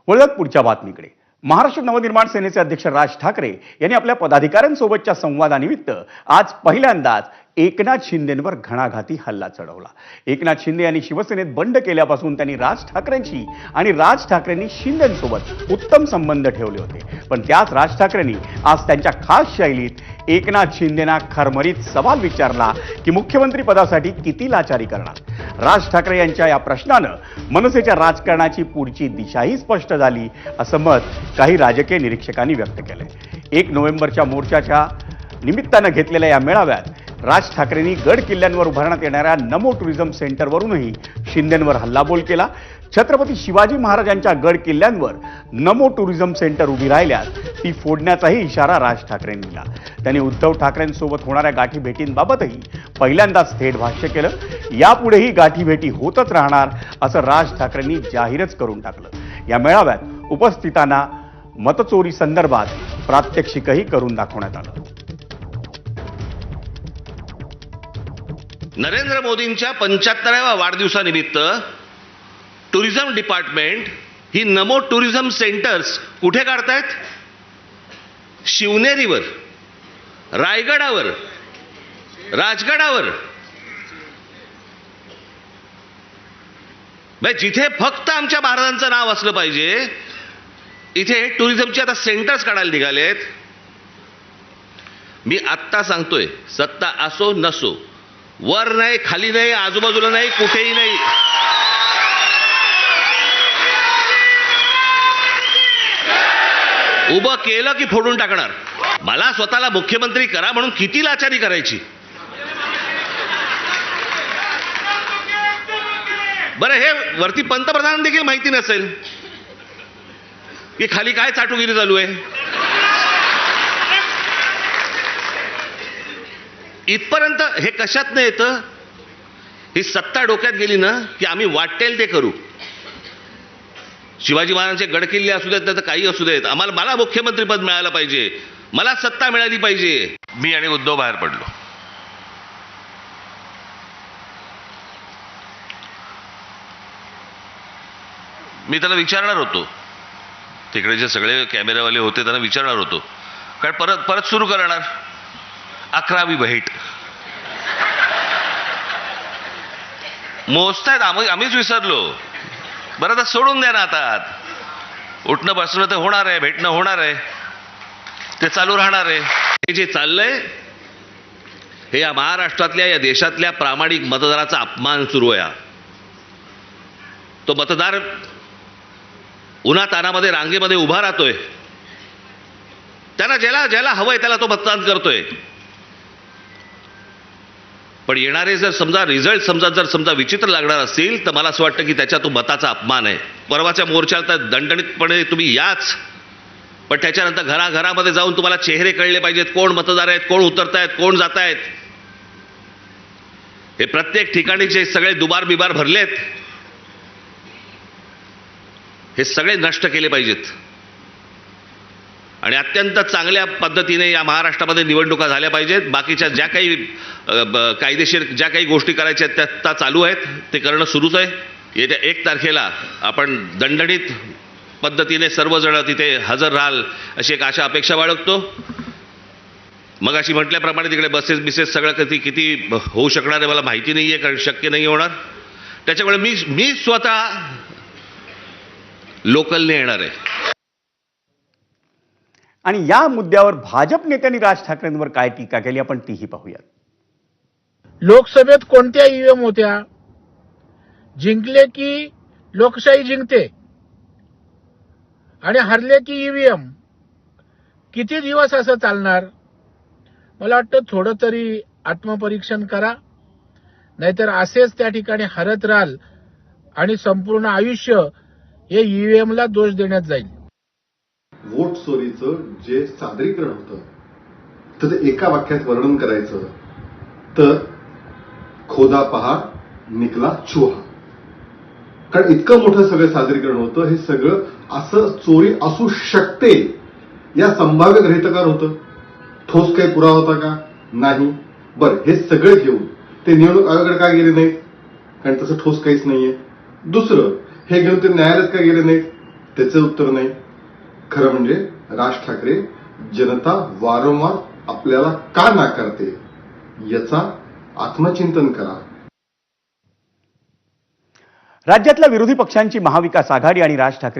वळत पुढच्या बातमीकडे. महाराष्ट्र नवनिर्माण सेनेचे अध्यक्ष राज ठाकरे यांनी आपल्या पदाधिकाऱ्यांसोबतच्या संवादानिमित्त आज पहिल्यांदाच एकनाथ शिंदेंवर घणाघाती हल्ला चढवला. एकनाथ शिंदे यांनी शिवसेनेत बंड केल्यापासून त्यांनी राज ठाकरेंशी आणि राज ठाकरेंनी शिंदेंसोबत उत्तम संबंध ठेवले होते. पण त्याच राज ठाकरेंनी आज त्यांच्या खास शैलीत एकनाथ शिंदेंना खरमरीत सवाल विचारला की मुख्यमंत्री पदासाठी किती लाचारी करणार. राज ठाकरे यांच्या या प्रश्नानं मनसेच्या राजकारणाची पुढची दिशाही स्पष्ट झाली असं मत काही राजकीय निरीक्षकांनी व्यक्त केलंय. 1 नोव्हेंबरच्या मोर्चाच्या निमित्तानं घेतलेल्या या मेळाव्यात राज ठाकरेंनी गड किल्ल्यांवर उभारण्यात येणाऱ्या नमो टुरिझम सेंटरवरूनही शिंदेंवर हल्लाबोल केला. छत्रपती शिवाजी महाराजांच्या गड किल्ल्यांवर नमो टुरिझम सेंटर उभी राहिल्यास ती फोडण्याचाही इशारा राज ठाकरेंनी दिला. त्यांनी उद्धव ठाकरेंसोबत होणाऱ्या गाठीभेटींबाबतही पहिल्यांदाच थेट भाष्य केलं. यापुढेही गाठीभेटी होतच राहणार असं राज ठाकरेंनी जाहीरच करून टाकलं. या मेळाव्यात उपस्थितांना मतचोरी संदर्भात प्रात्यक्षिकही करून दाखवण्यात आलं. नरेंद्र मोदींच्या 75व्या वाढदिवसानिमित्त टुरिझम डिपार्टमेंट ही नमो टुरिझम सेंटर्स कुठे काढतायत? शिवनेरीवर, रायगडावर, राजगडावर. जिथे फक्त आमच्या महाराजांचं नाव असलं पाहिजे इथे टुरिझमचे आता सेंटर्स काढायला निघालेत. मी आत्ता सांगतोय, सत्ता असो नसो, वर नाही, खाली नाही, आजूबाजूला नाही, कुठेही नाही, उभं केलं की फोडून टाकणार. मला स्वतःला मुख्यमंत्री करा म्हणून किती लाचारी करायची? बरं, हे वरती पंतप्रधान देखील माहिती नसेल की खाली काय चाटुगिरी चालू आहे. इथपर्यंत हे कशात नाही येतं? ही सत्ता डोक्यात गेली ना की आम्ही वाटेल ते करू. शिवाजी महाराजांचे गडकिल्ले असू देत, तर काही असू देत, मला मुख्यमंत्रीपद मिळालं पाहिजे, मला सत्ता मिळाली पाहिजे. मी आणि उद्धव बाहेर पडलो. मी त्याला विचारणार होतो, तिकडे जे सगळे कॅमेरावाले होते त्यांना विचारणार होतो, कारण परत परत सुरू करणार 11वी भेट मोजतायत. आम्हीच विसरलो. बरं, तर सोडून द्या ना. आता उठणं बसणं तर होणार आहे, भेटणं होणार आहे, ते चालू राहणार आहे. हे जे चाललंय हे या महाराष्ट्रातल्या, या देशातल्या प्रामाणिक मतदाराचा अपमान सुरू आहे. तो मतदार उन्हातानामध्ये रांगेमध्ये उभा राहतोय, त्यांना ज्याला हवंय त्याला तो मतदान करतोय. पण येणारे जर समजा रिझल्ट समजा विचित्र लागणार असतील तर मला असं वाटतं की त्याच्या तो मताचा अपमान आहे. परवाच्या मोर्चाला तर दणदणीतपणे तुम्ही याच, पण त्याच्यानंतर घराघरामध्ये जाऊन तुम्हाला चेहरे कळले पाहिजेत, कोण मतदार आहेत, कोण उतरतायत, कोण जात आहेत. हे प्रत्येक ठिकाणी जे सगळे दुबार बिबार भरलेत हे सगळे नष्ट केले पाहिजेत. आणि अत्यंत चांगल्या पद्धतीने या महाराष्ट्रामध्ये निवडणुका झाल्या पाहिजेत. बाकीच्या ज्या काही कायदेशीर ज्या काही गोष्टी करायच्या आहेत त्या चालू आहेत, ते करणं सुरूच आहे. येत्या 1 तारखेला आपण दणदणीत पद्धतीने सर्वजण तिथे हजर राहाल अशी एक आशा अपेक्षा बाळगतो. मग अशी म्हटल्याप्रमाणे तिकडे बसेस सगळं किती होऊ शकणार आहे मला माहिती नाही आहे, कारण शक्य नाही होणार. त्याच्यामुळे मी स्वतः लोकलने येणार आहे. आणि या मुद्द्यावर भाजप नेत्यांनी राज ठाकरेंवर काय टीका केली आपण तीही पाहूयात. लोकसभेत कोणत्या ईव्हीएम होत्या? जिंकले की लोकशाही जिंकते आणि हरले की ईव्हीएम. किती दिवस असं चालणार? मला वाटतं थोडं तरी आत्मपरीक्षण करा, नाहीतर असेच त्या ठिकाणी हरत राहाल आणि संपूर्ण आयुष्य हे ईव्हीएमला दोष देण्यात जाईल. वोट चोरीचं जे सादरीकरण होतं तर ते एका वाक्यात वर्णन करायचं तर खोदा पहाड निकला चुहा. कारण इतकं मोठं सगळं सादरीकरण होतं. हे सगळं असं चोरी असू शकते या संभाव्य गृहीतकार होतं. ठोस काही पुरावा होता का? नाही. बरं, हे सगळे घेऊन ते निवडणूक आयोगाकडे का गेले नाहीत? कारण तसं ठोस काहीच नाहीये. दुसरं, हे घेऊन ते न्यायालयात का गेले नाहीत? त्याचं उत्तर नाही. खरं म्हणजे राज ठाकरे जनता वारंवार आपल्याला का नाकारते याचा आत्मचिंतन करा. राज्यातल्या विरोधी पक्षांची महाविकास आघाडी आणि राज ठाकरे